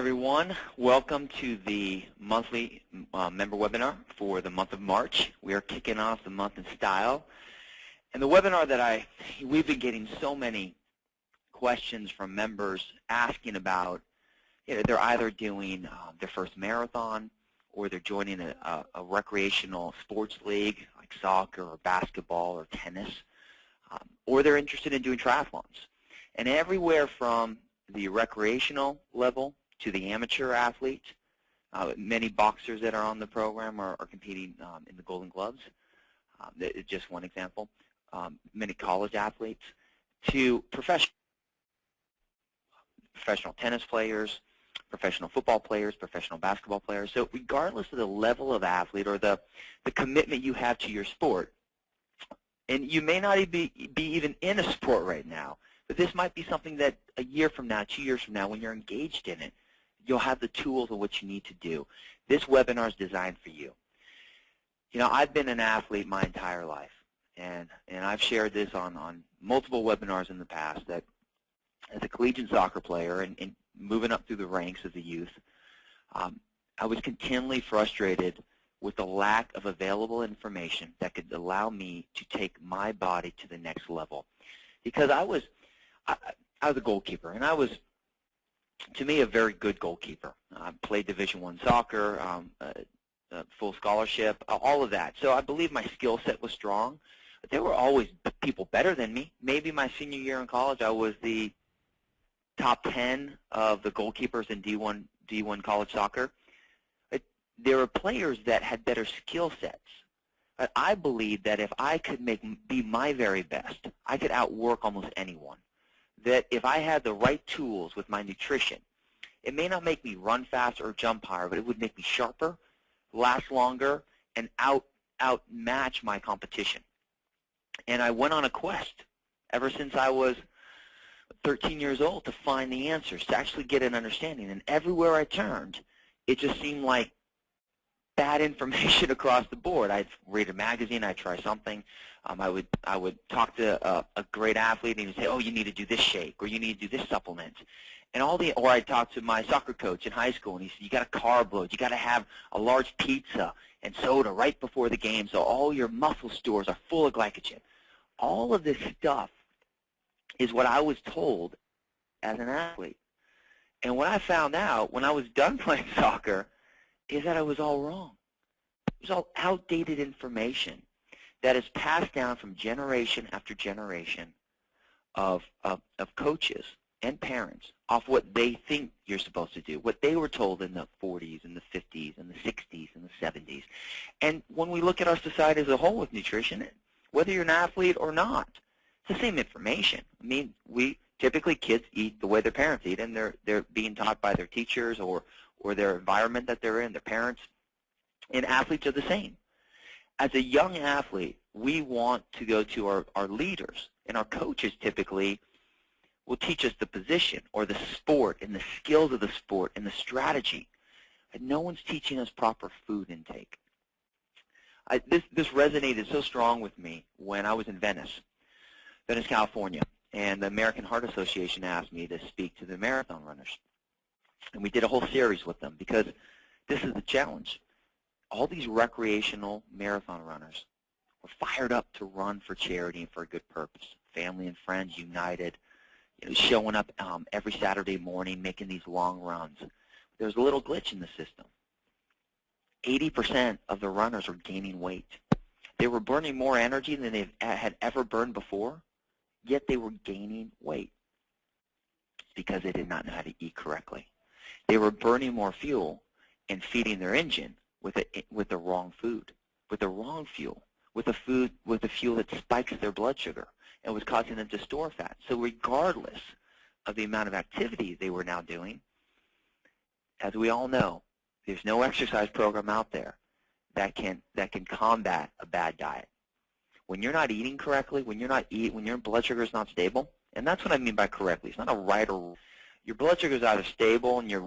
everyone. Welcome to the monthly member webinar for the month of March. We are kicking off the month in style. And the webinar that we've been getting so many questions from members asking about, they're either doing their first marathon or they're joining a recreational sports league like soccer or basketball or tennis, or they're interested in doing triathlons. And everywhere from the recreational level to the amateur athlete, many boxers that are on the program are competing in the Golden Gloves, just one example, many college athletes, to professional tennis players, professional football players, professional basketball players. So regardless of the level of athlete or the commitment you have to your sport, and you may not be even in a sport right now, but this might be something that a year from now, 2 years from now, when you're engaged in it, you'll have the tools of what you need to do. This webinar is designed for you. I've been an athlete my entire life, and I've shared this on multiple webinars in the past that as a collegiate soccer player and moving up through the ranks as a youth, I was continually frustrated with the lack of available information that could allow me to take my body to the next level. Because I was a goalkeeper, and I was, to me, a very good goalkeeper. I played Division I soccer, full scholarship, all of that. So I believe my skill set was strong, but there were always people better than me. Maybe my senior year in college, I was the top 10 of the goalkeepers in D1 college soccer. There were players that had better skill sets. But I believe that if I could be my very best, I could outwork almost anyone. That if I had the right tools with my nutrition, it may not make me run faster or jump higher, but it would make me sharper, last longer, and outmatch my competition. And I went on a quest ever since I was 13 years old to find the answers, to actually get an understanding. And everywhere I turned, it just seemed like bad information across the board. I'd read a magazine, I'd try something. I would talk to a great athlete, and he'd say, "Oh, you need to do this shake, or you need to do this supplement," or I'd talk to my soccer coach in high school, and he said, "You got to carb load. You got to have a large pizza and soda right before the game, so all your muscle stores are full of glycogen." All of this stuff is what I was told as an athlete, and what I found out when I was done playing soccer is that I was all wrong. It was all outdated information that is passed down from generation after generation of coaches and parents off what they think you're supposed to do, what they were told in the 40s and the 50s and the 60s and the 70s. And when we look at our society as a whole with nutrition, whether you're an athlete or not, it's the same information. I mean, typically kids eat the way their parents eat, and they're being taught by their teachers or their environment that they're in, their parents, and athletes are the same. As a young athlete, we want to go to our leaders, and our coaches typically will teach us the position or the sport and the skills of the sport and the strategy. And no one's teaching us proper food intake. This resonated so strong with me when I was in Venice, California, and the American Heart Association asked me to speak to the marathon runners. And we did a whole series with them because this is the challenge. All these recreational marathon runners were fired up to run for charity and for a good purpose. Family and friends united, showing up every Saturday morning, making these long runs. There's a little glitch in the system. 80% of the runners were gaining weight. They were burning more energy than they had ever burned before, yet they were gaining weight because they did not know how to eat correctly. They were burning more fuel and feeding their engine with the wrong food, with the wrong fuel, with the fuel that spikes their blood sugar and was causing them to store fat. So regardless of the amount of activity they were now doing, as we all know, there's no exercise program out there that can combat a bad diet. When you're not eating correctly, when your blood sugar is not stable, and that's what I mean by correctly. It's not a right or wrong. Your blood sugar is either stable and you're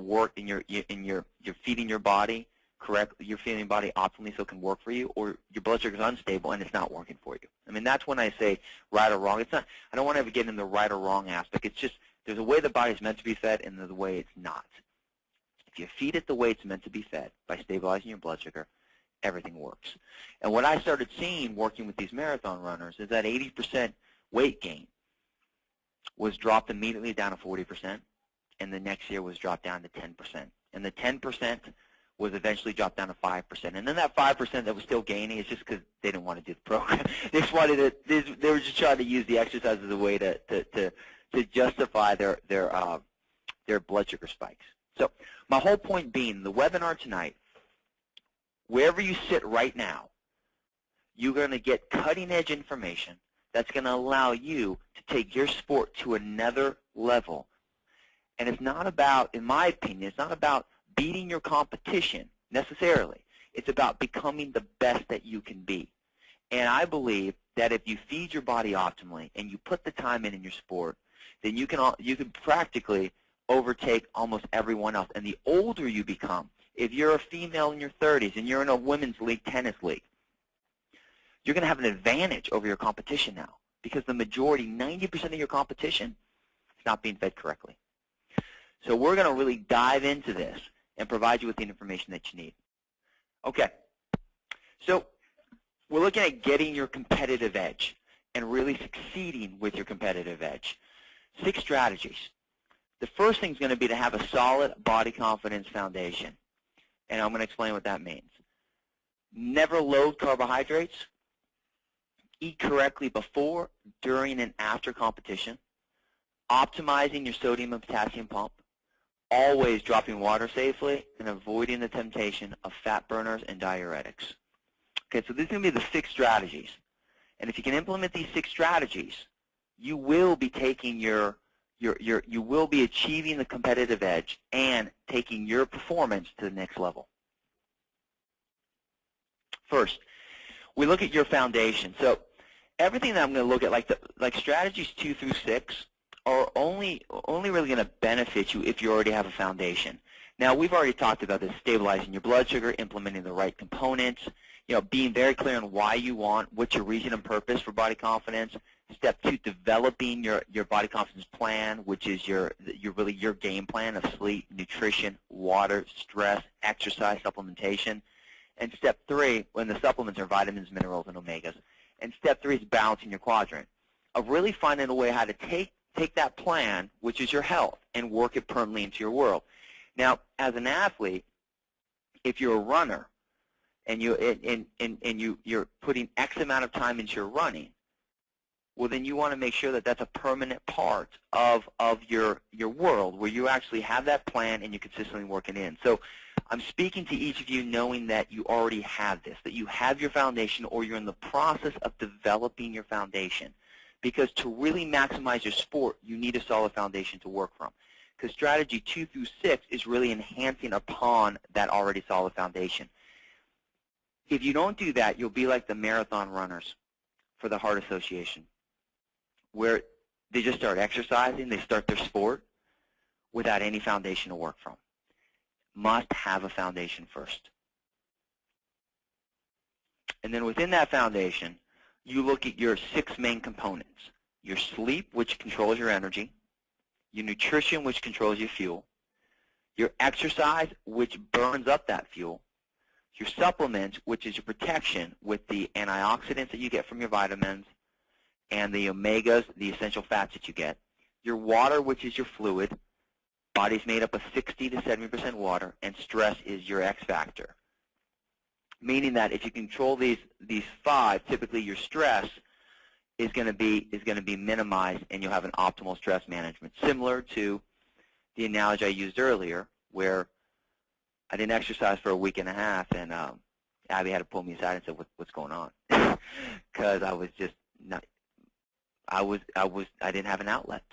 feeding your body correctly, you're feeding your body optimally so it can work for you, or your blood sugar is unstable and it's not working for you. I mean, that's when I say right or wrong. It's not. I don't want to ever get into the right or wrong aspect. It's just there's a way the body is meant to be fed and there's a way it's not. If you feed it the way it's meant to be fed by stabilizing your blood sugar, everything works. And what I started seeing working with these marathon runners is that 80% weight gain was dropped immediately down to 40%, and the next year was dropped down to 10%. And the 10% was eventually dropped down to 5%. And then that 5% that was still gaining is just because they didn't want to do the program. They just wanted to, they were just trying to use the exercise as a way to justify their blood sugar spikes. So my whole point being, the webinar tonight, wherever you sit right now, you're going to get cutting-edge information that's going to allow you to take your sport to another level. And it's not about, in my opinion, it's not about beating your competition necessarily. It's about becoming the best that you can be. And I believe that if you feed your body optimally and you put the time in your sport, then you can practically overtake almost everyone else. And the older you become, if you're a female in your 30s and you're in a women's league, tennis league, you're going to have an advantage over your competition now, because the majority, 90% of your competition, is not being fed correctly. So we're going to really dive into this and provide you with the information that you need. Okay, so we're looking at getting your competitive edge and really succeeding with your competitive edge. 6 strategies. The first thing is going to be to have a solid body confidence foundation, and I'm going to explain what that means. Never load carbohydrates. Eat correctly before, during, and after competition. Optimizing your sodium and potassium pump. Always dropping water safely, and avoiding the temptation of fat burners and diuretics. Okay, so these are going to be the 6 strategies. And if you can implement these 6 strategies, you will be taking you will be achieving the competitive edge and taking your performance to the next level. First, we look at your foundation. So everything that I'm going to look at, like strategies 2 through 6, are only really going to benefit you if you already have a foundation. Now, we've already talked about this: stabilizing your blood sugar, implementing the right components, being very clear on why you want, what's your reason and purpose for body confidence. Step 2, developing your body confidence plan, which is really your game plan of sleep, nutrition, water, stress, exercise, supplementation. And step 3, when the supplements are vitamins, minerals, and omegas. And step 3 is balancing your quadrant, of really finding a way how to take that plan, which is your health, and work it permanently into your world. Now, as an athlete, if you're a runner and you're putting X amount of time into your running, well, then you want to make sure that that's a permanent part of your world, where you actually have that plan and you consistently work it in. So I'm speaking to each of you knowing that you already have this, that you have your foundation, or you're in the process of developing your foundation. Because to really maximize your sport, you need a solid foundation to work from. Because strategy 2 through 6 is really enhancing upon that already solid foundation. If you don't do that, you'll be like the marathon runners for the Heart Association, where they just start exercising, they start their sport without any foundation to work from. Must have a foundation first. And then within that foundation, you look at your 6 main components: your sleep, which controls your energy; your nutrition, which controls your fuel; your exercise, which burns up that fuel; your supplements, which is your protection with the antioxidants that you get from your vitamins and the omegas, the essential fats that you get; your water, which is your fluid. Body's made up of 60 to 70% water, and stress is your X factor. Meaning that if you control these 5, typically your stress is going to be minimized, and you'll have an optimal stress management. Similar to the analogy I used earlier, where I didn't exercise for a week and a half, and Abby had to pull me aside and say, "What's going on?" Because I was just not. I didn't have an outlet.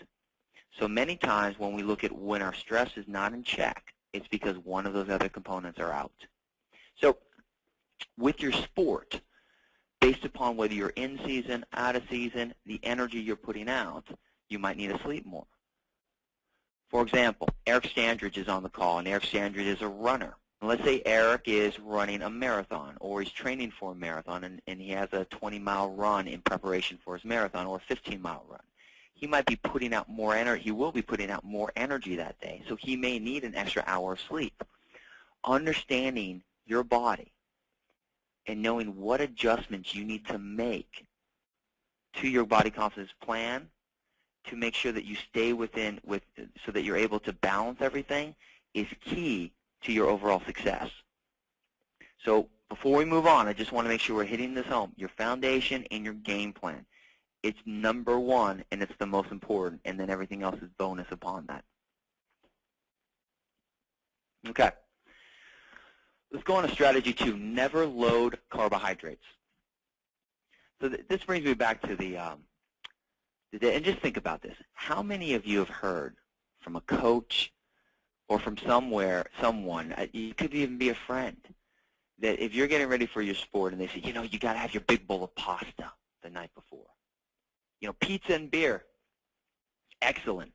So many times when we look at when our stress is not in check, it's because one of those other components are out. So with your sport, based upon whether you're in season, out of season, the energy you're putting out, you might need to sleep more. For example, Eric Standridge is on the call, and Eric Standridge is a runner. And let's say Eric is running a marathon, or he's training for a marathon, and he has a 20-mile run in preparation for his marathon, or a 15-mile run. He might be putting out more energy. He will be putting out more energy that day, so he may need an extra hour of sleep. understanding your body and knowing what adjustments you need to make to your body confidence plan to make sure that you stay so that you're able to balance everything is key to your overall success. So before we move on, I just want to make sure we're hitting this home. Your foundation and your game plan. It's number one, and it's the most important, and then everything else is bonus upon that. Okay. Let's go on to strategy 2, never load carbohydrates. So this brings me back to and just think about this. How many of you have heard from a coach or from someone, it could even be a friend, that if you're getting ready for your sport and they say, you know, you got to have your big bowl of pasta the night before. You know, pizza and beer, excellent.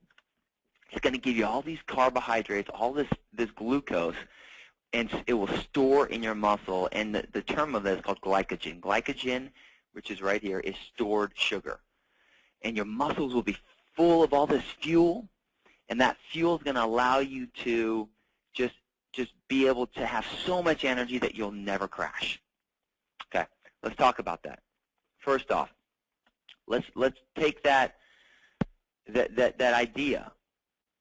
It's going to give you all these carbohydrates, all this glucose, and it will store in your muscle. And the term of that is called glycogen. Glycogen, which is right here, is stored sugar. And your muscles will be full of all this fuel, and that fuel is going to allow you to just be able to have so much energy that you'll never crash. Okay, let's talk about that. First off, let's take that idea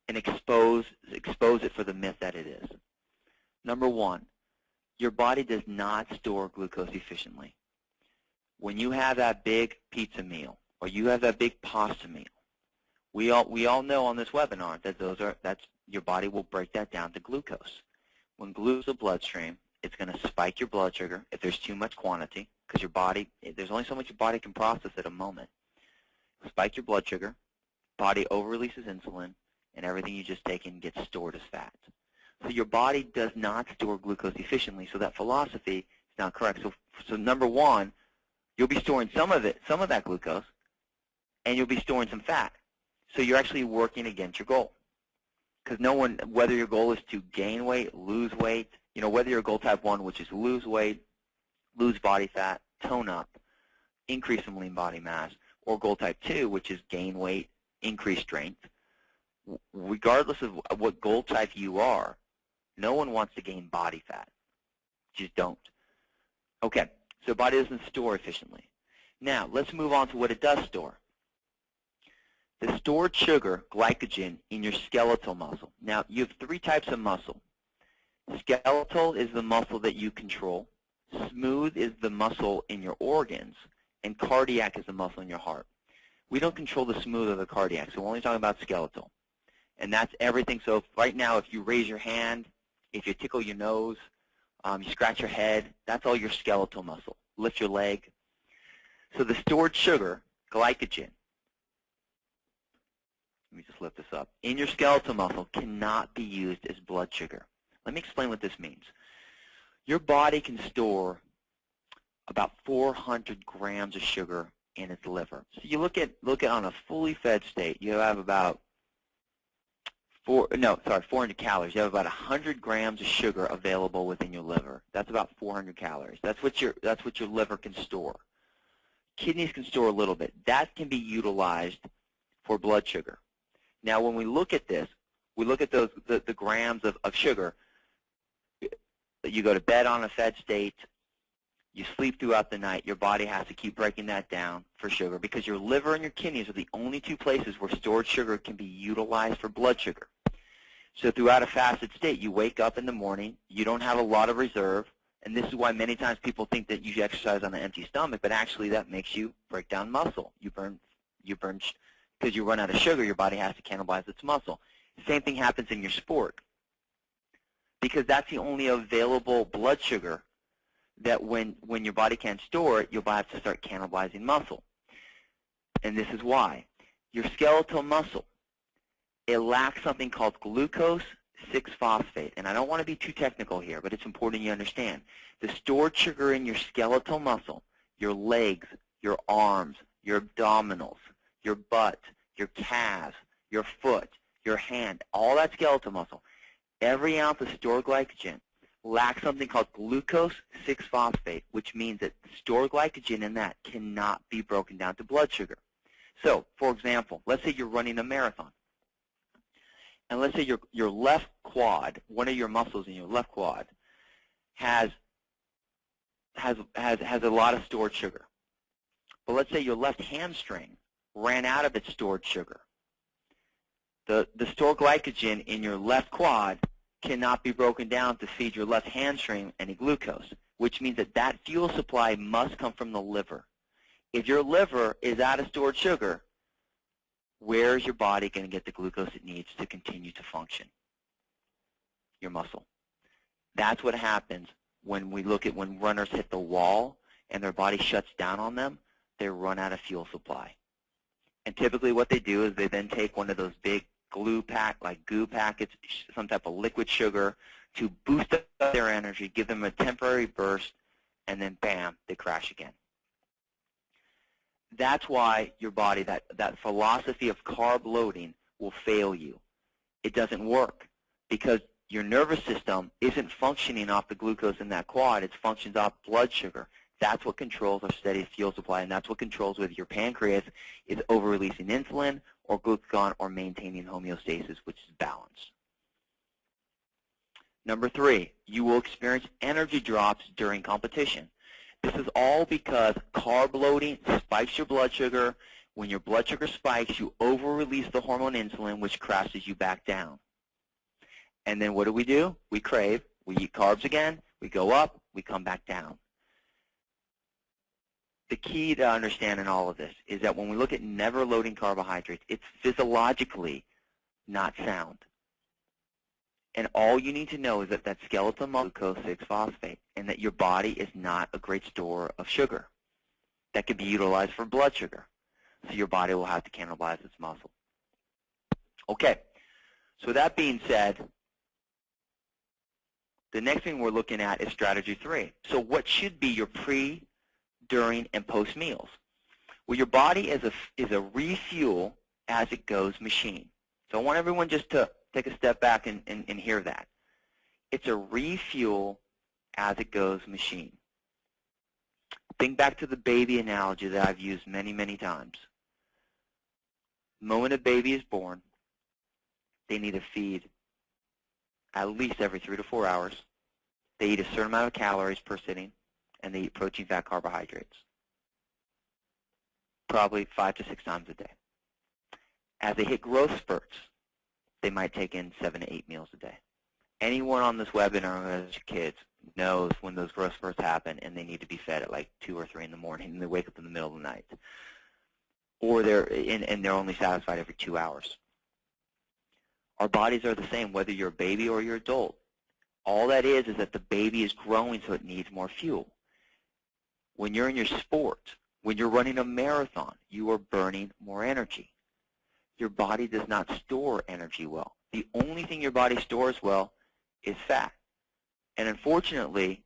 and expose it for the myth that it is. Number one, your body does not store glucose efficiently. When you have that big pizza meal or you have that big pasta meal, we all know on this webinar that your body will break that down to glucose. When glucose is the bloodstream, it's going to spike your blood sugar if there's too much quantity, because there's only so much your body can process at a moment. Spike your blood sugar, body over-releases insulin, and everything you just taken gets stored as fat. So your body does not store glucose efficiently, so that philosophy is not correct. So number one, you'll be storing some of that glucose, and you'll be storing some fat. So you're actually working against your goal. Because whether your goal is to gain weight, lose weight, whether you're goal type 1, which is lose weight, lose body fat, tone up, increase some lean body mass, or goal type 2, which is gain weight, increase strength, regardless of what goal type you are, no one wants to gain body fat. Just don't. Okay, so body doesn't store efficiently. Now, let's move on to what it does store. The stored sugar, glycogen, in your skeletal muscle. Now, you have 3 types of muscle. Skeletal is the muscle that you control. Smooth is the muscle in your organs. And cardiac is the muscle in your heart. We don't control the smooth or the cardiac, so we're only talking about skeletal. And that's everything. So right now, if you raise your hand, if you tickle your nose, you scratch your head, that's all your skeletal muscle. Lift your leg. So the stored sugar, glycogen, let me just lift this up, in your skeletal muscle cannot be used as blood sugar. Let me explain what this means. Your body can store about 400 grams of sugar in its liver. So you look at on a fully fed state, you have about 400 calories. You have about 100 grams of sugar available within your liver. That's about 400 calories. That's what your liver can store. Kidneys can store a little bit. That can be utilized for blood sugar. Now, when we look at this, we look at the grams of sugar. You go to bed on a fed state. You sleep throughout the night. Your body has to keep breaking that down for sugar because your liver and your kidneys are the only 2 places where stored sugar can be utilized for blood sugar. So throughout a fasted state, you wake up in the morning. You don't have a lot of reserve, and this is why many times people think that you should exercise on an empty stomach, but actually that makes you break down muscle. You burn because you run out of sugar, your body has to cannibalize its muscle. Same thing happens in your sport because that's the only available blood sugar that when your body can't store it, you'll have to start cannibalizing muscle. And this is why. Your skeletal muscle, it lacks something called glucose 6-phosphate. And I don't want to be too technical here, but it's important you understand. The stored sugar in your skeletal muscle, your legs, your arms, your abdominals, your butt, your calves, your foot, your hand, all that skeletal muscle, every ounce of stored glycogen lacks something called glucose 6-phosphate, which means that stored glycogen in that cannot be broken down to blood sugar. So, for example, let's say you're running a marathon. And let's say your left quad, one of your muscles in your left quad, has a lot of stored sugar. But let's say your left hamstring ran out of its stored sugar. The stored glycogen in your left quad cannot be broken down to feed your left hamstring any glucose, which means that that fuel supply must come from the liver. If your liver is out of stored sugar, where is your body going to get the glucose it needs to continue to function? Your muscle. That's what happens when we look at when runners hit the wall and their body shuts down on them. They run out of fuel supply. And typically what they do is they then take one of those big glue goo packets, some type of liquid sugar, to boost up their energy, give them a temporary burst, and then bam, they crash again. That's why your body, that philosophy of carb loading will fail you. It doesn't work because your nervous system isn't functioning off the glucose in that quad. It functions off blood sugar. That's what controls our steady fuel supply, and that's what controls whether your pancreas is over-releasing insulin or glucagon or maintaining homeostasis, which is balance. Number 3, you will experience energy drops during competition. This is all because carb loading spikes your blood sugar. When your blood sugar spikes, you over-release the hormone insulin, which crashes you back down. And then what do? We crave. We eat carbs again. We go up. We come back down. The key to understanding all of this is that when we look at never loading carbohydrates, it's physiologically not sound. And all you need to know is that that skeletal muscle glucose 6-phosphate and that your body is not a great store of sugar that can be utilized for blood sugar. So your body will have to cannibalize its muscle. Okay, so that being said, the next thing we're looking at is strategy 3. So what should be your pre, during, and post meals? Well, your body is a refuel as it goes machine. So I want everyone just to take a step back and hear that. It's a refuel as it goes machine. Think back to the baby analogy that I've used many, many times. The moment a baby is born, they need to feed at least every 3 to 4 hours. They eat a certain amount of calories per sitting, and they eat protein, fat, carbohydrates, probably 5 to 6 times a day. As they hit growth spurts, they might take in 7 to 8 meals a day. Anyone on this webinar who has kids knows when those growth spurts happen and they need to be fed at like 2 or 3 in the morning and they wake up in the middle of the night. Or they're only satisfied every 2 hours. Our bodies are the same whether you're a baby or you're an adult. All that is that the baby is growing so it needs more fuel. When you're in your sport, when you're running a marathon, you are burning more energy. Your body does not store energy well. The only thing your body stores well is fat. And unfortunately,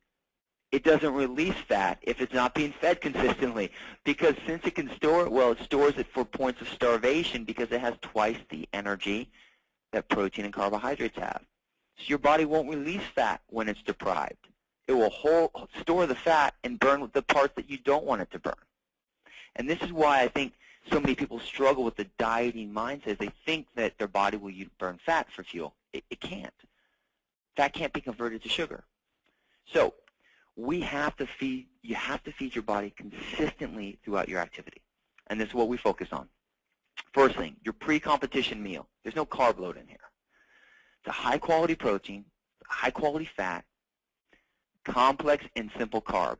it doesn't release fat if it's not being fed consistently, because since it can store it well, it stores it for points of starvation because it has twice the energy that protein and carbohydrates have. So your body won't release fat when it's deprived. It will store the fat and burn the parts that you don't want it to burn. And this is why I think so many people struggle with the dieting mindset. They think that their body will burn fat for fuel. It can't. Fat can't be converted to sugar. So you have to feed your body consistently throughout your activity. And this is what we focus on. First thing, your pre-competition meal. There's no carb load in here. It's a high-quality protein, high-quality fat, complex and simple carb,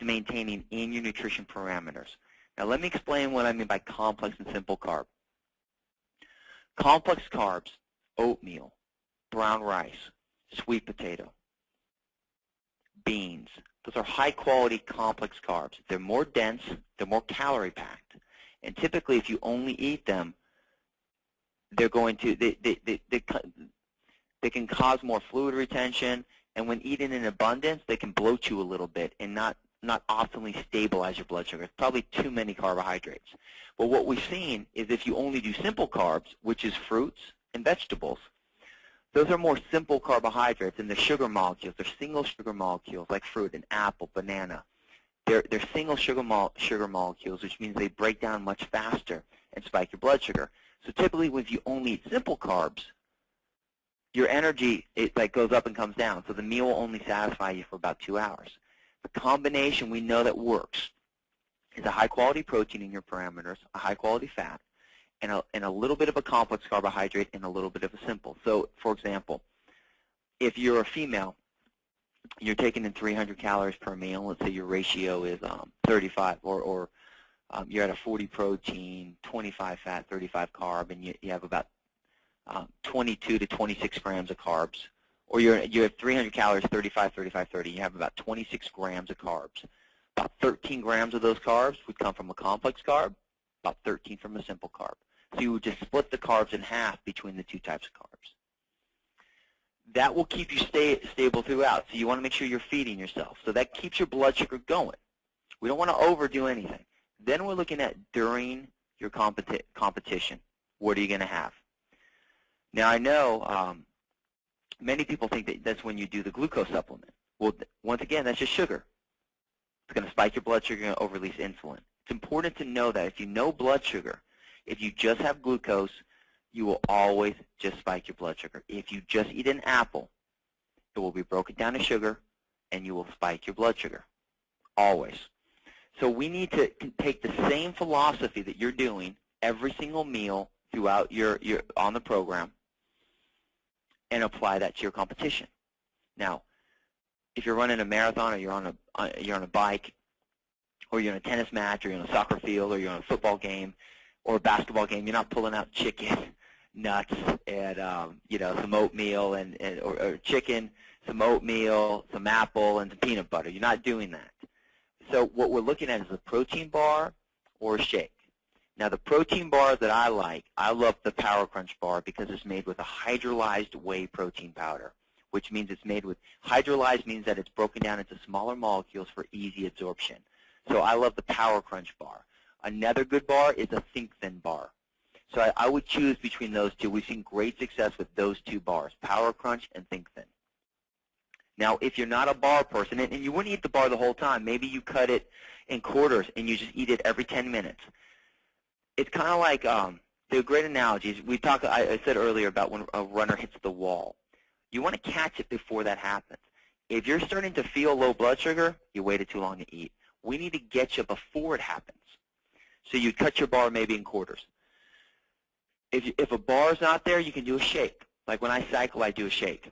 maintaining in your nutrition parameters. Now let me explain what I mean by complex and simple carb. Complex carbs, oatmeal, brown rice, sweet potato, beans. Those are high-quality complex carbs. They're more dense, they're more calorie-packed. And typically if you only eat them, they're going to, they can cause more fluid retention, and when eaten in abundance, they can bloat you a little bit and not optimally stabilize your blood sugar. It's probably too many carbohydrates. But what we've seen is if you only do simple carbs, which is fruits and vegetables, those are more simple carbohydrates, and the sugar molecules, they're single sugar molecules like fruit, an apple, banana. They're single sugar molecules, which means they break down much faster and spike your blood sugar. So typically if you only eat simple carbs, your energy, it like goes up and comes down. So the meal will only satisfy you for about 2 hours. The combination we know that works is a high-quality protein in your parameters, a high-quality fat, and a little bit of a complex carbohydrate and a little bit of a simple. So, for example, if you're a female, you're taking in 300 calories per meal. Let's say your ratio is 35, or you're at a 40 protein, 25 fat, 35 carb, and you have about 22 to 26 grams of carbs. Or you have 300 calories, 35, 35, 30. You have about 26 grams of carbs. About 13 grams of those carbs would come from a complex carb, about 13 from a simple carb. So you would just split the carbs in half between the two types of carbs. That will keep you stable throughout. So you want to make sure you're feeding yourself. So that keeps your blood sugar going. We don't want to overdo anything. Then we're looking at during your competition. What are you going to have? Now I know many people think that that's when you do the glucose supplement. Well, once again, that's just sugar. It's going to spike your blood sugar and over-release insulin. It's important to know that if you know blood sugar, if you just have glucose, you will always just spike your blood sugar. If you just eat an apple, it will be broken down to sugar, and you will spike your blood sugar, always. So we need to take the same philosophy that you're doing every single meal throughout your on the program and apply that to your competition. Now, if you're running a marathon, or you're on a bike, or you're in a tennis match, or you're on a soccer field, or you're on a football game, or a basketball game, you're not pulling out chicken, nuts, and some oatmeal, or chicken, some oatmeal, some apple, and some peanut butter. You're not doing that. So what we're looking at is a protein bar or a shake. Now the protein bars that I love the Power Crunch bar because it's made with a hydrolyzed whey protein powder, which means it's made with, hydrolyzed means that it's broken down into smaller molecules for easy absorption. So I love the Power Crunch bar. Another good bar is a Think Thin bar. So I would choose between those two. We've seen great success with those two bars, Power Crunch and Think Thin. Now, if you're not a bar person, and you wouldn't eat the bar the whole time, maybe you cut it in quarters and you just eat it every 10 minutes. It's kind of like, they're great analogies. I said earlier about when a runner hits the wall. You want to catch it before that happens. If you're starting to feel low blood sugar, you waited too long to eat. We need to get you before it happens. So you cut your bar maybe in quarters. If a bar is not there, you can do a shake. Like when I cycle, I do a shake.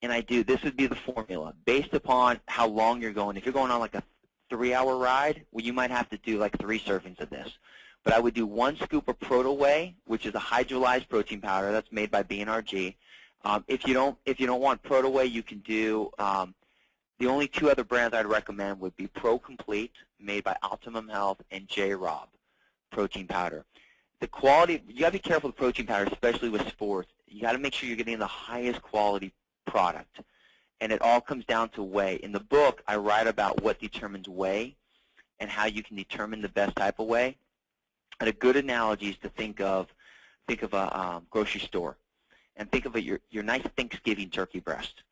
And this would be the formula. Based upon how long you're going, if you're going on like a 3-hour ride, well, you might have to do like 3 servings of this. But I would do 1 scoop of Proto Whey, which is a hydrolyzed protein powder that's made by B&RG. If you don't want Proto Whey, you can do the only 2 other brands I'd recommend would be Pro Complete, made by Optimum Health, and J-Rob protein powder. The quality, you got to be careful with protein powder, especially with sports. You got to make sure you're getting the highest quality product, and it all comes down to whey. In the book, I write about what determines whey and how you can determine the best type of whey. And a good analogy is to think of a grocery store, and think of your nice Thanksgiving turkey breast.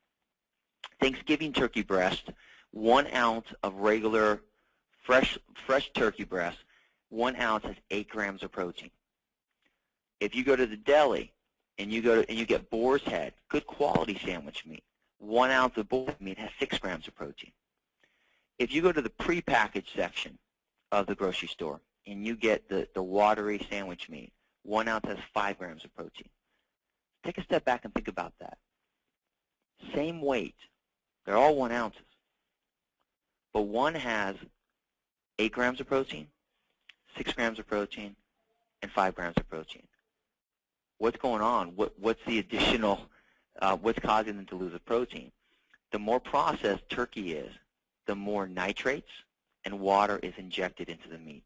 Thanksgiving turkey breast, 1 ounce of regular fresh turkey breast, 1 ounce has 8 grams of protein. If you go to the deli and you get boar's head, good quality sandwich meat, 1 ounce of boar's meat has 6 grams of protein. If you go to the prepackaged section of the grocery store and you get the watery sandwich meat, 1 ounce has 5 grams of protein. Take a step back and think about that. Same weight. They're all 1 ounces. But one has 8 grams of protein, 6 grams of protein, and 5 grams of protein. What's going on? What's the additional, what's causing them to lose the protein? The more processed turkey is, the more nitrates and water is injected into the meat,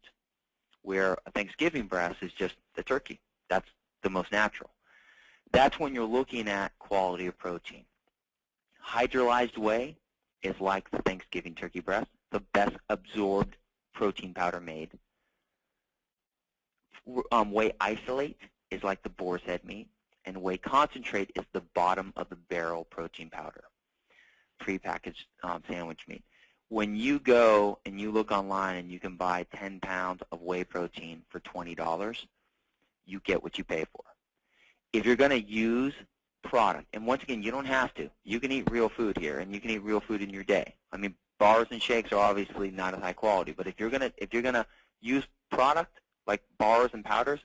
where a Thanksgiving breast is just the turkey. That's the most natural. That's when you're looking at quality of protein. Hydrolyzed whey is like the Thanksgiving turkey breast, the best absorbed protein powder made. Whey isolate is like the boar's head meat, and whey concentrate is the bottom of the barrel protein powder, prepackaged sandwich meat. When you go and you look online and you can buy 10 pounds of whey protein for $20, you get what you pay for. If you're going to use product. And once again, you don't have to. You can eat real food here, and you can eat real food in your day. I mean, bars and shakes are obviously not as high quality, but if you're gonna use product like bars and powders,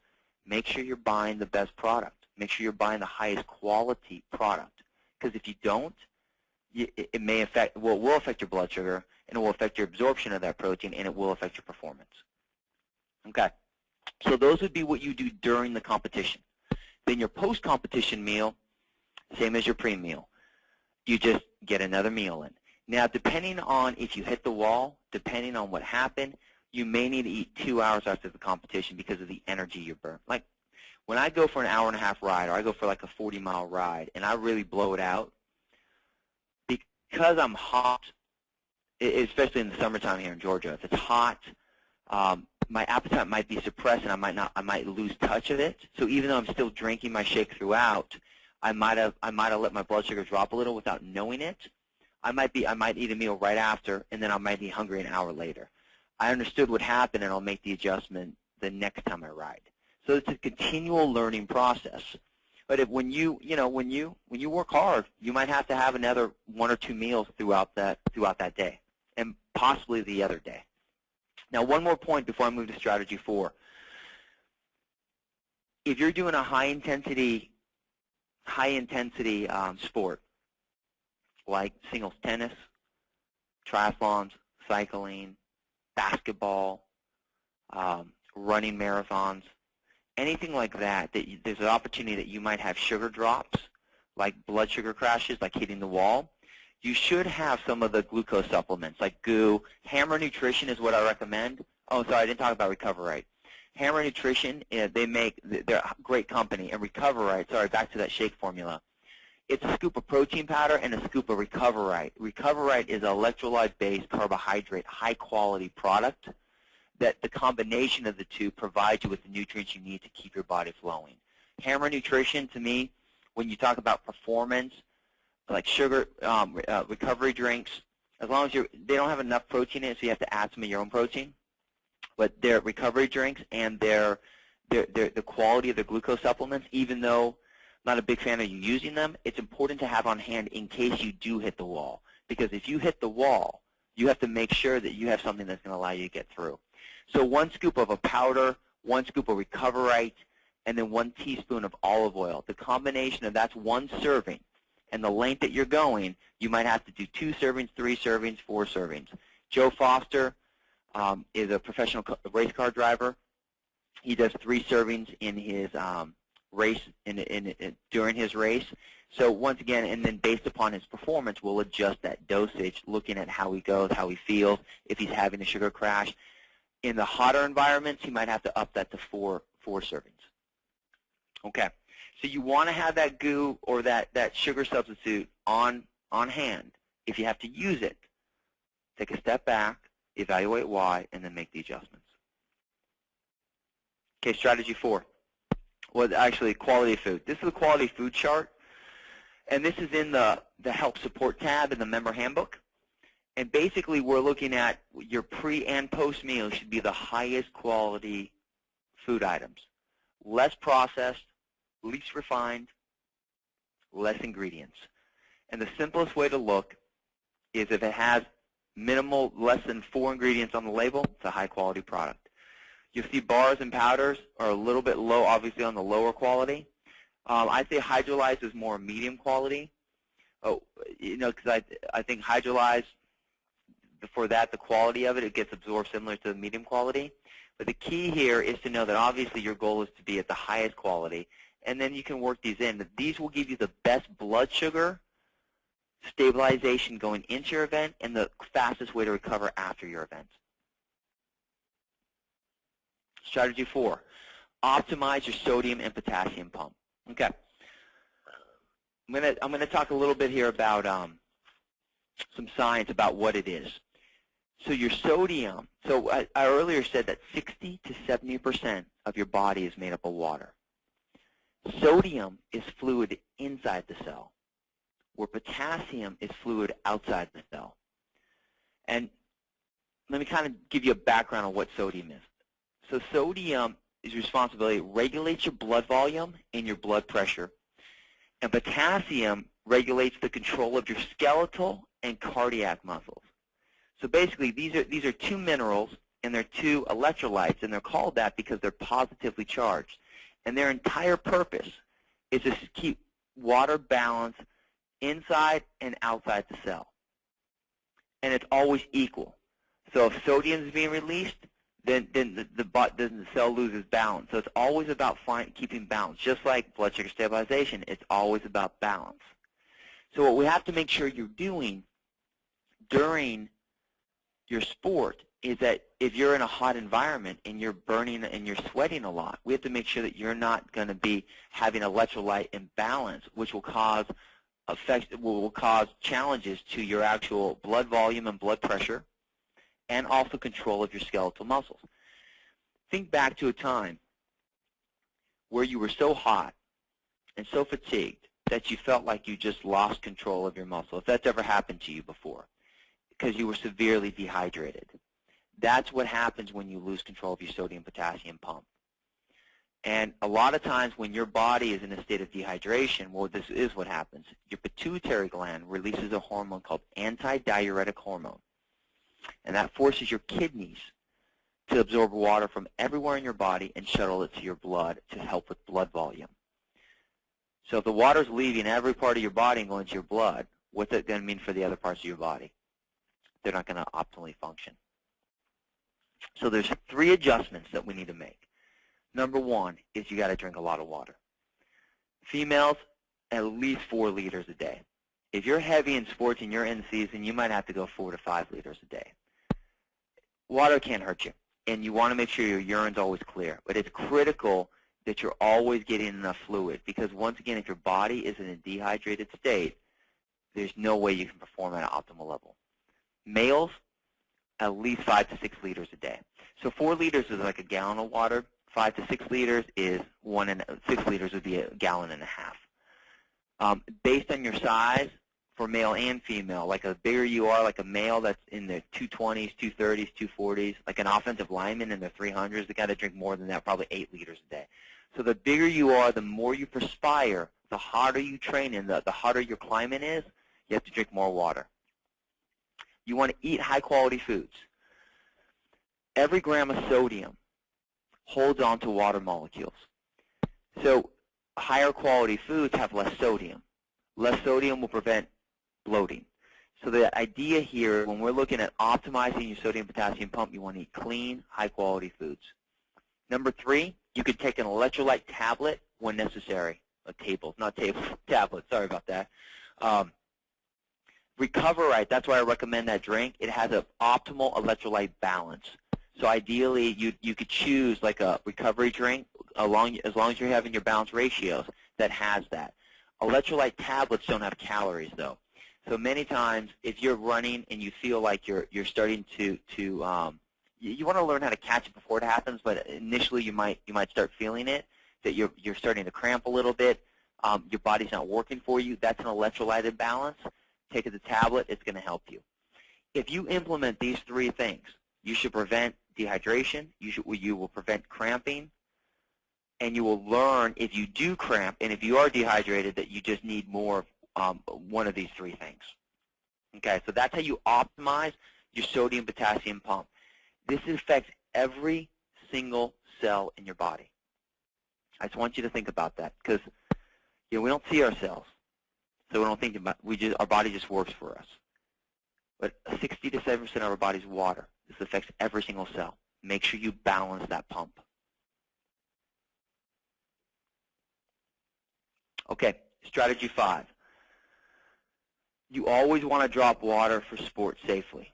make sure you're buying the best product. Make sure you're buying the highest quality product, because if you don't, it may affect, well, it will affect your blood sugar, and it will affect your absorption of that protein, and it will affect your performance. Okay, so those would be what you do during the competition. Then your post-competition meal, same as your pre-meal. You just get another meal in. Now, depending on if you hit the wall, depending on what happened, you may need to eat 2 hours after the competition because of the energy you burn. Like when I go for an hour-and-a-half ride, or I go for like a 40-mile ride, and I really blow it out, because I'm hot, especially in the summertime here in Georgia, if it's hot, my appetite might be suppressed, and I might lose touch of it. So even though I'm still drinking my shake throughout, I might have let my blood sugar drop a little without knowing it. I might eat a meal right after, and then I might be hungry an hour later. I understood what happened, and I'll make the adjustment the next time I ride. So it's a continual learning process. But when you work hard, you might have to have another 1 or 2 meals throughout that day, and possibly the other day. Now, one more point before I move to strategy 4. If you're doing a high-intensity sport, like singles tennis, triathlons, cycling, basketball, running marathons, anything like that, there's an opportunity that you might have sugar drops, like blood sugar crashes, like hitting the wall. You should have some of the glucose supplements, like GU. Hammer Nutrition is what I recommend. Oh, sorry, I didn't talk about Recoverite. Hammer Nutrition, they're a great company. And Recoverite, sorry, back to that shake formula. It's a scoop of protein powder and a scoop of Recoverite. Recoverite is an electrolyte-based carbohydrate, high-quality product that the combination of the two provides you with the nutrients you need to keep your body flowing. Hammer Nutrition, to me, when you talk about performance, like sugar, recovery drinks, as long as they don't have enough protein in it, so you have to add some of your own protein. But their recovery drinks and the quality of the glucose supplements, even though I'm not a big fan of you using them, it's important to have on hand in case you do hit the wall. Because if you hit the wall, you have to make sure that you have something that's going to allow you to get through. So 1 scoop of a powder, 1 scoop of Recoverite, and then 1 teaspoon of olive oil. The combination of that's 1 serving. And the length that you're going, you might have to do 2 servings, 3 servings, 4 servings. Joe Foster is a professional race car driver. He does 3 servings in his race during his race. So once again, and then based upon his performance, we'll adjust that dosage, looking at how he goes, how he feels, if he's having a sugar crash. In the hotter environments, he might have to up that to 4 servings. Okay. So you want to have that GU or that sugar substitute on hand. If you have to use it, take a step back, evaluate why, and then make the adjustments. Okay, strategy 4. Well, actually, quality of food. This is a quality food chart, and this is in the Help Support tab in the member handbook. And basically, we're looking at your pre- and post-meal should be the highest quality food items. Less processed, least refined, less ingredients. And the simplest way to look is if it has minimal, less than 4 ingredients on the label, it's a high-quality product. You'll see bars and powders are a little bit low, obviously, on the lower quality. I'd say Hydrolyze is more medium quality. Because I think Hydrolyze, for that, the quality of it gets absorbed similar to the medium quality. But the key here is to know that obviously your goal is to be at the highest quality, and then you can work these in. These will give you the best blood sugar stabilization going into your event and the fastest way to recover after your event. Strategy 4, optimize your sodium and potassium pump. Okay. I'm gonna talk a little bit here about some science about what it is. So your sodium, so I earlier said that 60 to 70% of your body is made up of water. Sodium is fluid inside the cell, where potassium is fluid outside the cell. And let me kind of give you a background on what sodium is. So sodium is responsibility, it regulates your blood volume and your blood pressure. And potassium regulates the control of your skeletal and cardiac muscles. So basically, these are two minerals, and they're two electrolytes, and they're called that because they're positively charged. And their entire purpose is to keep water balanced inside and outside the cell. And it's always equal. So if sodium is being released, then the cell loses balance. So it's always about keeping balance. Just like blood sugar stabilization, it's always about balance. So what we have to make sure you're doing during your sport is that if you're in a hot environment and you're burning and you're sweating a lot, we have to make sure that you're not going to be having electrolyte imbalance, which will cause challenges to your actual blood volume and blood pressure, and also control of your skeletal muscles. Think back to a time where you were so hot and so fatigued that you felt like you just lost control of your muscle, if that's ever happened to you before, because you were severely dehydrated. That's what happens when you lose control of your sodium-potassium pump. And a lot of times when your body is in a state of dehydration, well, this is what happens. Your pituitary gland releases a hormone called antidiuretic hormone. And that forces your kidneys to absorb water from everywhere in your body and shuttle it to your blood to help with blood volume. So if the water's leaving every part of your body and going to your blood, what's it going to mean for the other parts of your body? They're not going to optimally function. So there's 3 adjustments that we need to make. Number 1 is you got to drink a lot of water. Females, at least 4 liters a day. If you're heavy in sports and you're in season, you might have to go 4 to 5 liters a day. Water can't hurt you, and you want to make sure your urine's always clear. But it's critical that you're always getting enough fluid, because once again, if your body is in a dehydrated state, there's no way you can perform at an optimal level. Males, at least 5 to 6 liters a day. So 4 liters is like a gallon of water. 5 to 6 liters is 6 liters would be a gallon and a half. Based on your size, for male and female, like the bigger you are, like a male that's in the 220s, 230s, 240s, like an offensive lineman in the 300s, they got to drink more than that, probably 8 liters a day. So the bigger you are, the more you perspire, the harder you train, and the hotter your climate is, you have to drink more water. You want to eat high-quality foods. Every gram of sodium holds on to water molecules. So higher quality foods have less sodium. Less sodium will prevent bloating. So the idea here, when we're looking at optimizing your sodium-potassium pump, you want to eat clean, high-quality foods. Number 3, you could take an electrolyte tablet when necessary. Tablet, sorry about that. Recover Right, that's why I recommend that drink. It has an optimal electrolyte balance. So ideally, you could choose like a recovery drink as long as you're having your balance ratios that has that. Electrolyte tablets don't have calories, though. So many times, if you're running and you feel like you're starting to you want to learn how to catch it before it happens, but initially you might start feeling it, that you're starting to cramp a little bit, your body's not working for you. That's an electrolyte imbalance. Take the tablet, it's going to help you. If you implement these 3 things, you should prevent dehydration, you will prevent cramping, and you will learn if you do cramp and if you are dehydrated that you just need more one of these 3 things. Okay, so that's how you optimize your sodium-potassium pump. This affects every single cell in your body. I just want you to think about that, because we don't see ourselves. So we don't think about our body just works for us. But 60 to 70% of our body is water. This affects every single cell. Make sure you balance that pump. Okay, strategy 5. You always want to drop water for sports safely.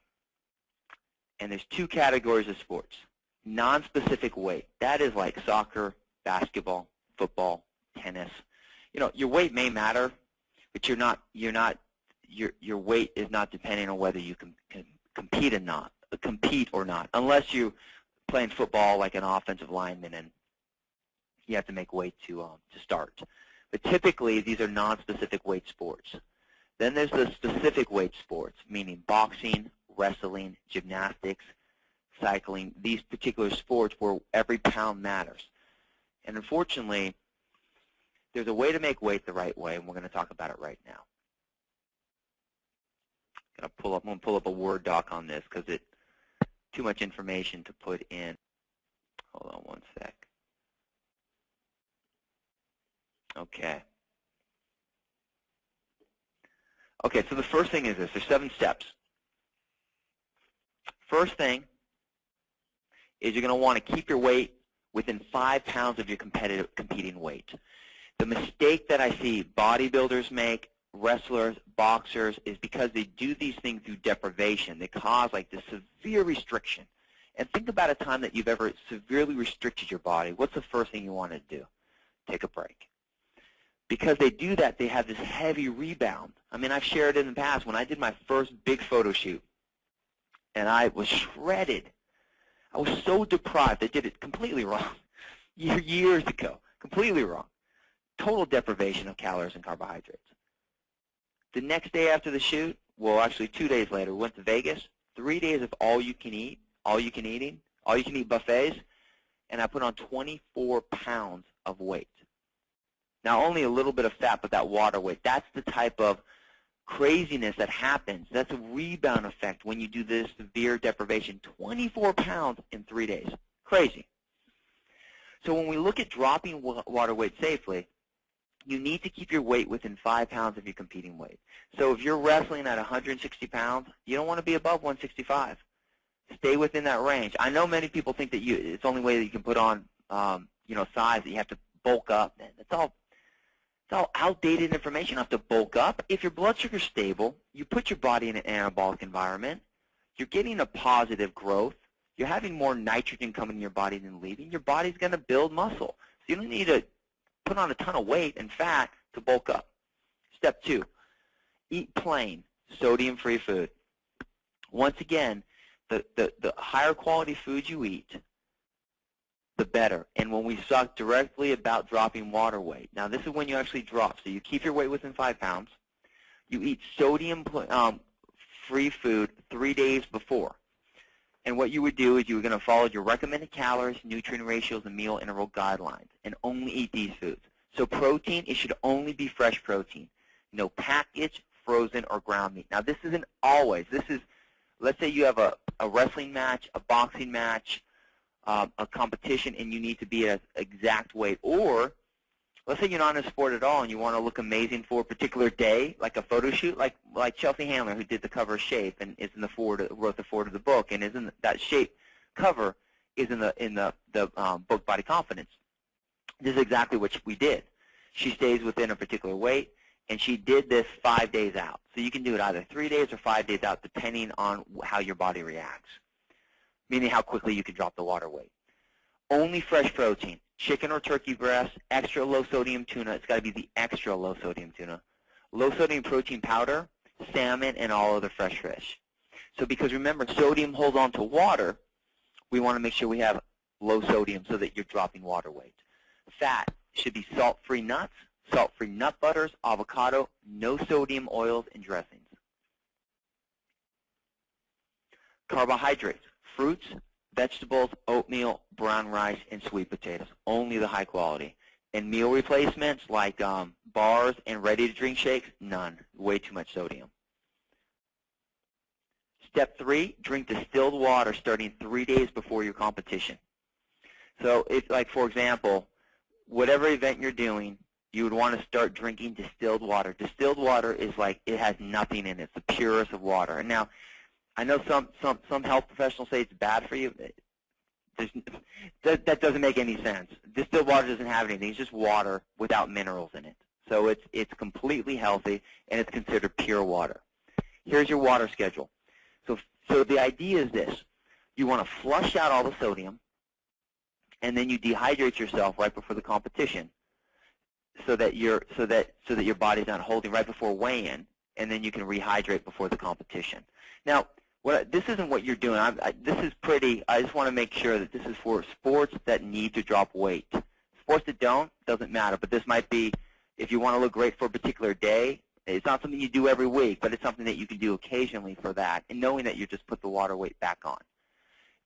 And there's 2 categories of sports. Non-specific weight. That is like soccer, basketball, football, tennis. Your weight may matter, but your weight is not depending on whether you can compete or not, unless you're playing football like an offensive lineman and you have to make weight to start. But typically, these are non-specific weight sports. Then there's the specific weight sports, meaning boxing, wrestling, gymnastics, cycling, these particular sports where every pound matters. And unfortunately, There's a way to make weight the right way, and we're going to talk about it right now. I'm going to pull up a Word doc on this because it's too much information to put in. Hold on one sec. Okay. Okay, so the first thing is this. There's 7 steps. First thing is you're going to want to keep your weight within 5 pounds of your competing weight. The mistake that I see bodybuilders make, wrestlers, boxers, is because they do these things through deprivation. They cause like this severe restriction. And think about a time that you've ever severely restricted your body. What's the first thing you want to do? Take a break. Because they do that, they have this heavy rebound. I mean, I've shared it in the past when I did my first big photo shoot, and I was shredded. I was so deprived. I did it completely wrong years ago, completely wrong. Total deprivation of calories and carbohydrates. The next day after the shoot, well, actually 2 days later, we went to Vegas. 3 days of all you can eat buffets, and I put on 24 pounds of weight. Now, only a little bit of fat, but that water weight. That's the type of craziness that happens. That's a rebound effect when you do this severe deprivation. 24 pounds in 3 days. Crazy. So when we look at dropping water weight safely, you need to keep your weight within 5 pounds of your competing weight. So if you're wrestling at 160 pounds, you don't want to be above 165. Stay within that range. I know many people think that it's the only way that you can put on, size, that you have to bulk up. It's all outdated information. You have to bulk up. If your blood sugar's stable, you put your body in an anabolic environment, you're getting a positive growth, you're having more nitrogen coming in your body than leaving, your body's going to build muscle. So you don't need to put on a ton of weight and fat to bulk up. Step 2, eat plain, sodium-free food. Once again, the higher quality food you eat, the better. And when we talk directly about dropping water weight, now this is when you actually drop. So you keep your weight within 5 pounds. You eat sodium-free food 3 days before. And what you would do is you were going to follow your recommended calories, nutrient ratios, and meal interval guidelines, and only eat these foods. So protein, it should only be fresh protein. No packaged, frozen, or ground meat. Now this isn't always. This is, let's say you have a wrestling match, a boxing match, a competition, and you need to be at an exact weight. Or let's say you're not in a sport at all and you want to look amazing for a particular day, like a photo shoot, like Chelsea Handler, who did the cover of Shape and is in the wrote the forward of the book, and is in that Shape cover is in the book Body Confidence. This is exactly what we did. She stays within a particular weight, and she did this 5 days out. So you can do it either 3 days or 5 days out, depending on how your body reacts, meaning how quickly you can drop the water weight. Only fresh protein. Chicken or turkey breast, extra low-sodium tuna. It's got to be the extra low-sodium tuna. Low-sodium protein powder, salmon, and all other fresh fish. So because remember, sodium holds on to water, we want to make sure we have low sodium so that you're dropping water weight. Fat should be salt-free nuts, salt-free nut butters, avocado, no sodium oils, and dressings. Carbohydrates, fruits, vegetables, oatmeal, brown rice, and sweet potatoes, only the high quality. And meal replacements like bars and ready-to-drink shakes, none, way too much sodium. Step 3, drink distilled water starting 3 days before your competition. So if, like, for example, whatever event you're doing, you would want to start drinking distilled water. Distilled water is like, it has nothing in it. It's the purest of water. And now, I know some health professionals say it's bad for you. That doesn't make any sense. Distilled water doesn't have anything. It's just water without minerals in it. So it's completely healthy, and it's considered pure water. Here's your water schedule. So the idea is this. You want to flush out all the sodium, and then you dehydrate yourself right before the competition so that your body's not holding right before weigh-in, and then you can rehydrate before the competition. Now, this isn't what you're doing. I just want to make sure that this is for sports that need to drop weight. Sports that don't, doesn't matter, but this might be, if you want to look great for a particular day, it's not something you do every week, but it's something that you can do occasionally for that, and knowing that you just put the water weight back on.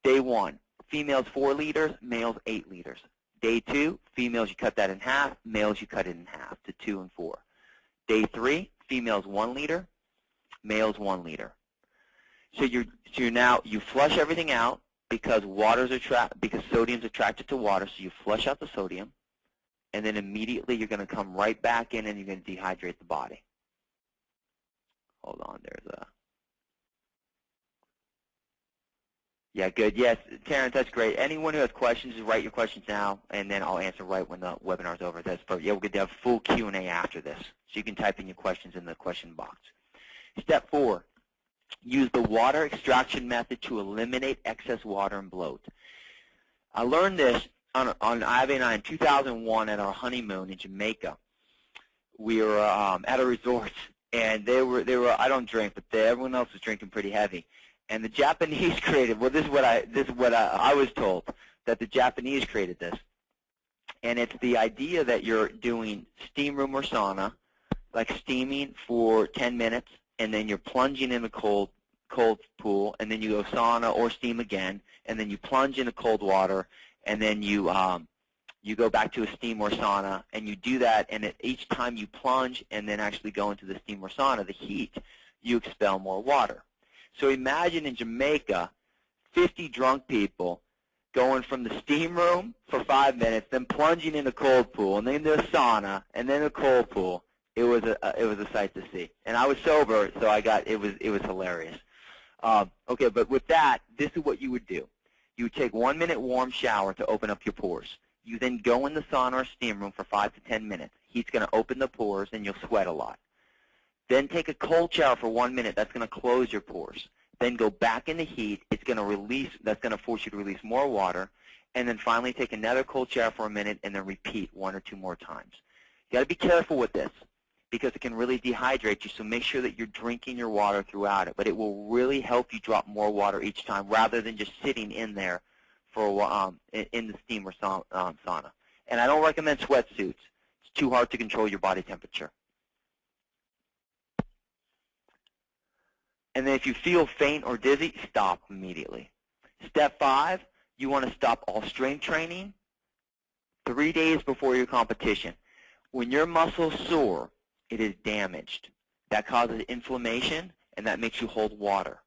Day 1, females 4 liters, males 8 liters. Day 2, females, you cut that in half. Males, you cut it in half to 2 and 4. Day 3, females 1 liter, males 1 liter. So you flush everything out because sodium's attracted to water, so you flush out the sodium, and then immediately you're going to come right back in and you're going to dehydrate the body. Hold on, yeah, good. Yes, Terrence, that's great. Anyone who has questions, just write your questions now, and then I'll answer right when the webinar's over. That's perfect. Yeah, we're going to have full Q&A after this, so you can type in your questions in the question box. Step 4, use the water extraction method to eliminate excess water and bloat. I learned this on Ivy and I in 2001 at our honeymoon in Jamaica. We were at a resort, and they were. I don't drink, but everyone else was drinking pretty heavy. And the Japanese created. Well, this is what I was told, that the Japanese created this, and it's the idea that you're doing steam room or sauna, like steaming for 10 minutes, and then you're plunging in a cold pool, and then you go sauna or steam again, and then you plunge into cold water, and then you go back to a steam or sauna, and you do that, and each time you plunge and then actually go into the steam or sauna, the heat, you expel more water. So imagine in Jamaica, 50 drunk people going from the steam room for 5 minutes, then plunging in a cold pool, and then the sauna, and then a cold pool. It was a sight to see. And I was sober, so it was hilarious. Okay, but with that, this is what you would do. You would take 1 minute warm shower to open up your pores. You then go in the sauna or steam room for 5 to 10 minutes. Heat's going to open the pores, and you'll sweat a lot. Then take a cold shower for 1 minute. That's going to close your pores. Then go back in the heat. It's going to release. That's going to force you to release more water. And then finally take another cold shower for a minute, and then repeat 1 or 2 more times. You got to be careful with this because it can really dehydrate you. So make sure that you're drinking your water throughout it. But it will really help you drop more water each time rather than just sitting in there for a while, in the steam or sauna. And I don't recommend sweatsuits. It's too hard to control your body temperature. And then if you feel faint or dizzy, stop immediately. Step 5, you want to stop all strength training 3 days before your competition. When your muscles sore, it is damaged. That causes inflammation, and that makes you hold water.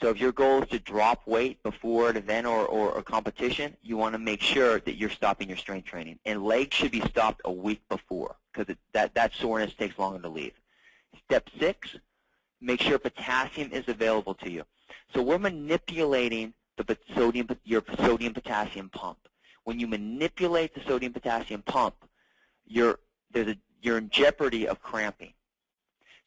So if your goal is to drop weight before an event or a competition, you want to make sure that you're stopping your strength training. And legs should be stopped a week before because that soreness takes longer to leave. Step 6, make sure potassium is available to you. So we're manipulating your sodium-potassium pump. When you manipulate the sodium-potassium pump, you're in jeopardy of cramping.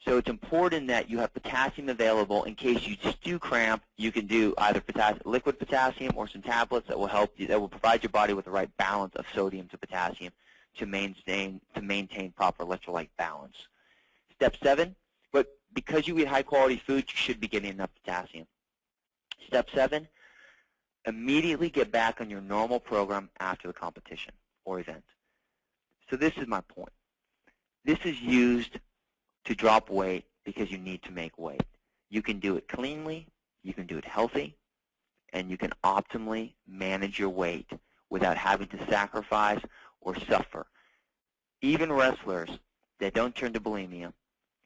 So it's important that you have potassium available in case you just do cramp. You can do either liquid potassium or some tablets that will help you, that will provide your body with the right balance of sodium to potassium to maintain proper electrolyte balance. Step 7, but because you eat high-quality food, you should be getting enough potassium. Step 7, immediately get back on your normal program after the competition or event. So this is my point. This is used to drop weight because you need to make weight. You can do it cleanly, you can do it healthy, and you can optimally manage your weight without having to sacrifice or suffer. Even wrestlers that don't turn to bulimia,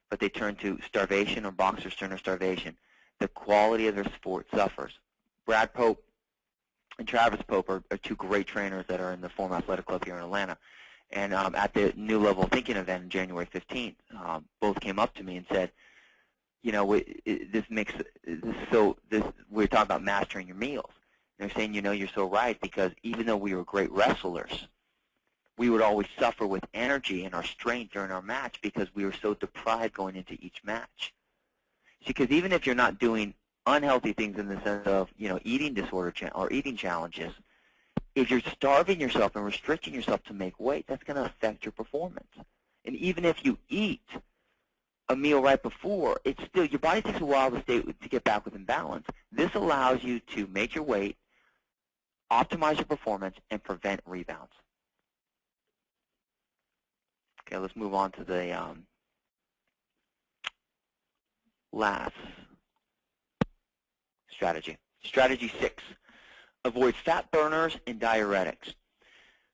but they turn to starvation, or boxers turn to starvation, the quality of their sport suffers. Brad Pope and Travis Pope are 2 great trainers that are in the Forum Athletic Club here in Atlanta. And at the New Level Thinking event on January 15th, both came up to me and said, you know, we're talking about mastering your meals. And they're saying, you know, you're so right, because even though we were great wrestlers, we would always suffer with energy and our strength during our match because we were so deprived going into each match. See, because even if you're not doing unhealthy things in the sense of, you know, eating disorder or eating challenges, if you're starving yourself and restricting yourself to make weight, that's going to affect your performance. And even if you eat a meal right before, it's still, your body takes a while to get back within balance. This allows you to make your weight, optimize your performance, and prevent rebounds. Okay, let's move on to the last strategy. Strategy 6. Avoid fat burners and diuretics.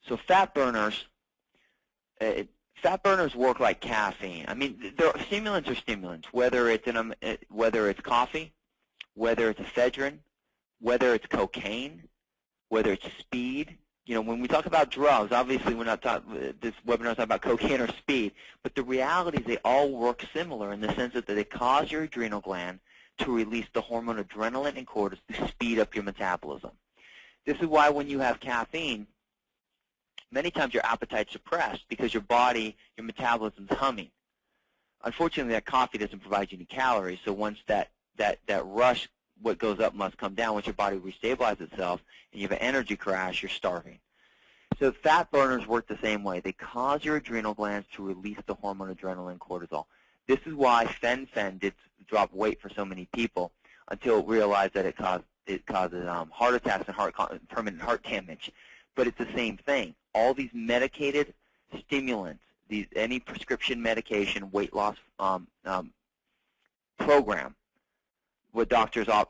So fat burners work like caffeine. I mean, stimulants are stimulants, whether it's coffee, whether it's ephedrine, whether it's cocaine, whether it's speed. You know, when we talk about drugs, obviously we're not this webinar is not about cocaine or speed, but the reality is they all work similar in the sense that they cause your adrenal gland to release the hormone adrenaline and cortisol to speed up your metabolism. This is why when you have caffeine, many times your appetite's suppressed because your body, your metabolism's humming. Unfortunately, that coffee doesn't provide you any calories, so once that rush, what goes up must come down. Once your body restabilizes itself and you have an energy crash, you're starving. So fat burners work the same way. They cause your adrenal glands to release the hormone adrenaline and cortisol. This is why fen-phen did drop weight for so many people until it realized that it causes heart attacks and permanent heart damage. But it's the same thing. All these medicated stimulants, any prescription medication, weight loss program, what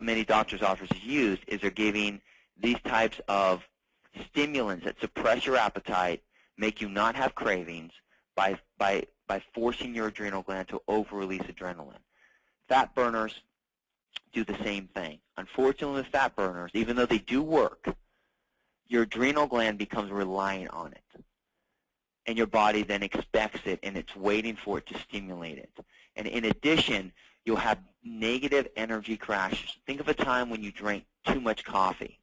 many doctors' offices use is they're giving these types of stimulants that suppress your appetite, make you not have cravings by forcing your adrenal gland to over-release adrenaline. Fat burners do the same thing. Unfortunately, with fat burners, even though they do work, your adrenal gland becomes reliant on it. And your body then expects it, and it's waiting for it to stimulate it. And in addition, you'll have negative energy crashes. Think of a time when you drank too much coffee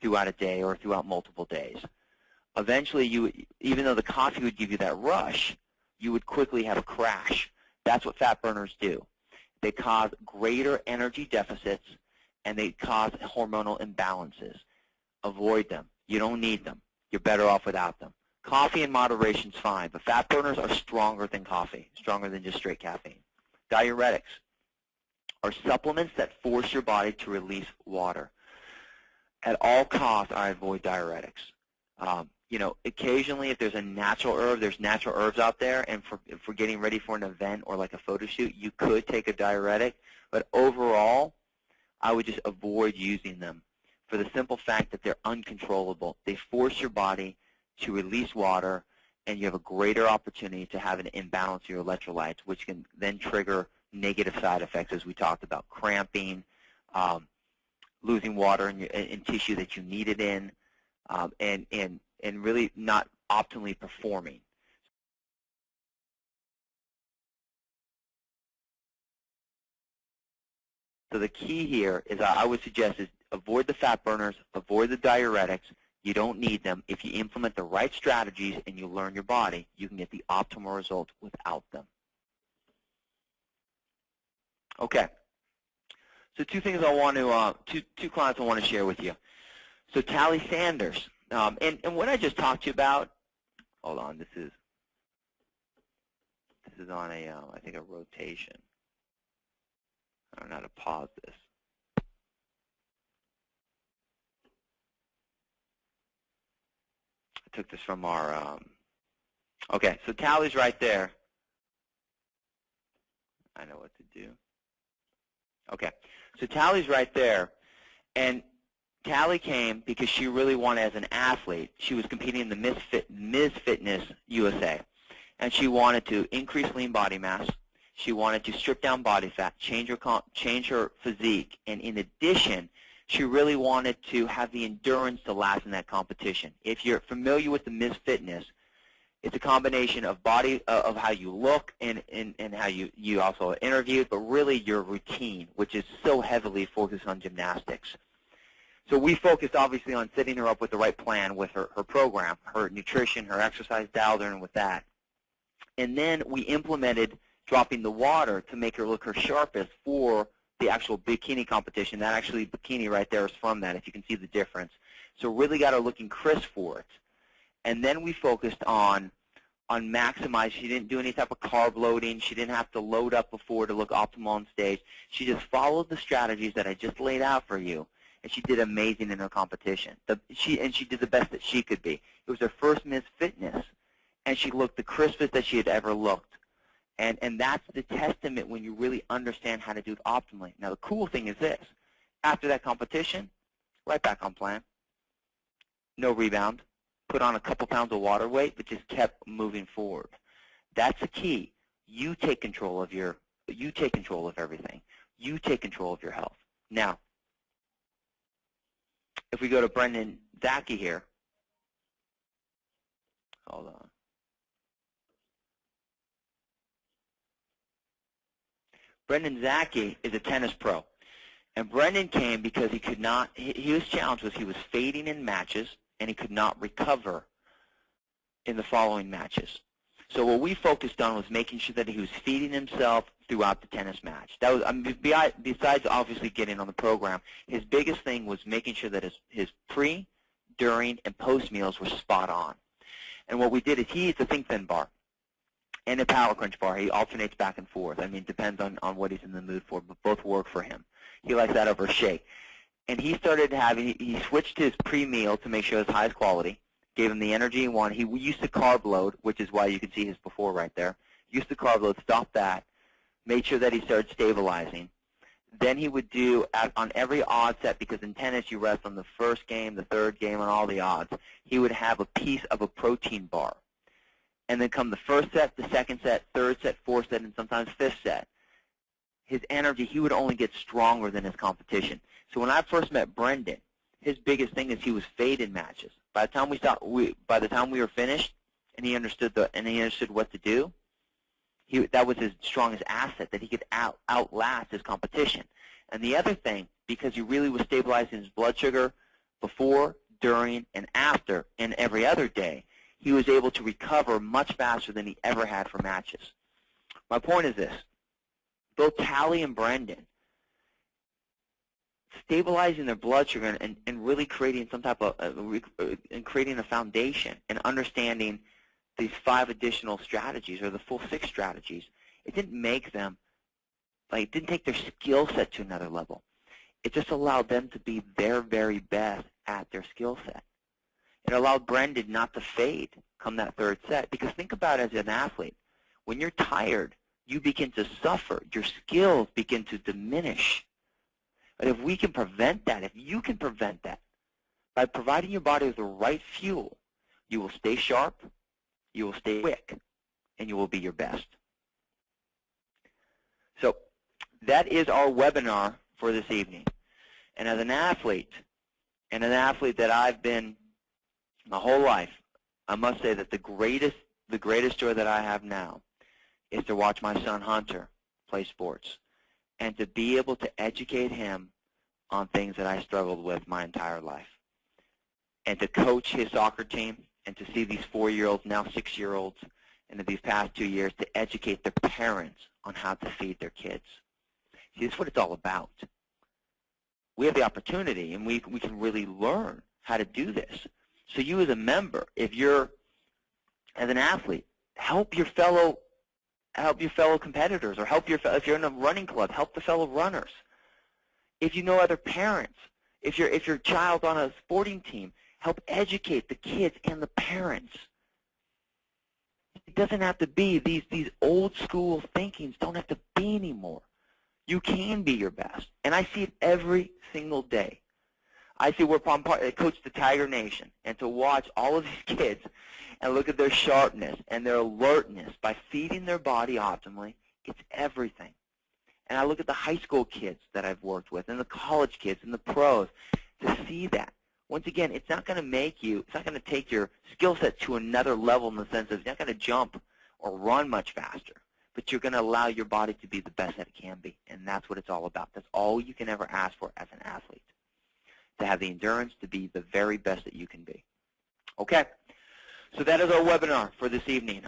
throughout a day or throughout multiple days. Eventually, even though the coffee would give you that rush, you would quickly have a crash. That's what fat burners do. They cause greater energy deficits, and they cause hormonal imbalances. Avoid them. You don't need them. You're better off without them. Coffee in moderation is fine, but fat burners are stronger than coffee, stronger than just straight caffeine. Diuretics are supplements that force your body to release water. At all costs, I avoid diuretics. You know, occasionally if there's a natural herb, there's natural herbs out there, and if we're getting ready for an event or like a photo shoot, you could take a diuretic, but overall, I would just avoid using them for the simple fact that they're uncontrollable. They force your body to release water, and you have a greater opportunity to have an imbalance of your electrolytes, which can then trigger negative side effects, as we talked about, cramping, losing water in tissue that you need it in, and really not optimally performing. So the key here is I would suggest is avoid the fat burners, avoid the diuretics. You don't need them. If you implement the right strategies and you learn your body, you can get the optimal result without them. Okay. So two things I want to, two clients I want to share with you. So Tally Sanders, and what I just talked to you about, hold on, this is on a, I think a rotation. I don't know how to pause this. I took this from our, okay, so Tally's right there. I know what to do. Okay, so Tally's right there, and Tally came because she really wanted, as an athlete, she was competing in the Ms. Fitness USA, and she wanted to increase lean body mass. She wanted to strip down body fat, change her physique, and in addition, she really wanted to have the endurance to last in that competition. If you're familiar with the Ms. Fitness, it's a combination of body, of how you look and how you also interviewed, but really your routine, which is so heavily focused on gymnastics. So we focused obviously on setting her up with the right plan with her program, her nutrition, her exercise, dialed her in with that. And then we implemented dropping the water to make her look her sharpest for the actual bikini competition. That actually bikini right there is from that, if you can see the difference. So really got her looking crisp for it. And then we focused on maximize. She didn't do any type of carb loading. She didn't have to load up before to look optimal on stage. She just followed the strategies that I just laid out for you, and she did amazing in her competition. She did the best that she could be. It was her first Miss Fitness, and she looked the crispest that she had ever looked. And that's the testament when you really understand how to do it optimally. Now, the cool thing is this. After that competition, right back on plan. No rebound. put on a couple pounds of water weight, but just kept moving forward. That's the key. You take control of everything. You take control of your health. Now, if we go to Brendan Zaki here, hold on. Brendan Zaki is a tennis pro. And Brendan came because he could not, his challenge was he was fading in matches and he could not recover in the following matches. So what we focused on was making sure that he was feeding himself throughout the tennis match. That was, besides obviously getting on the program, his biggest thing was making sure that his pre, during, and post meals were spot on. And what we did is he eats a Think Thin bar and a Power Crunch bar. He alternates back and forth. I mean, it depends on what he's in the mood for, but both work for him. He likes that over a shake. And he started having, he switched his pre-meal to make sure it's highest quality, gave him the energy he wanted. He used to carb load, which is why you can see his before right there. Used to carb load, stopped that, made sure that he started stabilizing. Then he would do, on every odd set, because in tennis you rest on the first game, the third game, on all the odds, he would have a piece of a protein bar. And then come the first set, the second set, third set, fourth set, and sometimes fifth set. His energy, he would only get stronger than his competition. So when I first met Brendan, his biggest thing is he was faded matches. By the time we were finished, and he understood what to do, that was his strongest asset, that he could outlast his competition. And the other thing, because he really was stabilizing his blood sugar before, during, and after, and every other day, he was able to recover much faster than he ever had for matches. My point is this. Both Tally and Brendan, stabilizing their blood sugar and really creating some type of and creating a foundation and understanding these 5 additional strategies or the full 6 strategies, it didn't make them, it didn't take their skill set to another level. It just allowed them to be their very best at their skill set. It allowed Brendan not to fade come that third set, because think about it as an athlete. When you're tired, you begin to suffer. Your skills begin to diminish. But if we can prevent that, if you can prevent that, by providing your body with the right fuel, you will stay sharp, you will stay quick, and you will be your best. So that is our webinar for this evening. And as an athlete, that I've been my whole life, I must say that the greatest joy that I have now is to watch my son Hunter play sports and to be able to educate him on things that I struggled with my entire life, and to coach his soccer team and to see these 4-year-olds, now 6-year-olds, and in these past 2 years to educate their parents on how to feed their kids. See, this is what it's all about. We have the opportunity, and we can really learn how to do this. So you as a member, if you're, as an athlete, help your fellow competitors, or if you're in a running club, help the fellow runners. If you know other parents, if your child's on a sporting team, help educate the kids and the parents. It doesn't have to be these old school thinkings don't have to be anymore. You can be your best, and I see it every single day. I see where I coach the Tiger Nation, and to watch all of these kids and look at their sharpness and their alertness by feeding their body optimally, it's everything. And I look at the high school kids that I've worked with and the college kids and the pros to see that. Once again, it's not going to take your skill set to another level in the sense of it's not going to jump or run much faster, but you're going to allow your body to be the best that it can be, and that's what it's all about. That's all you can ever ask for as an athlete, to have the endurance to be the very best that you can be. Okay, so that is our webinar for this evening.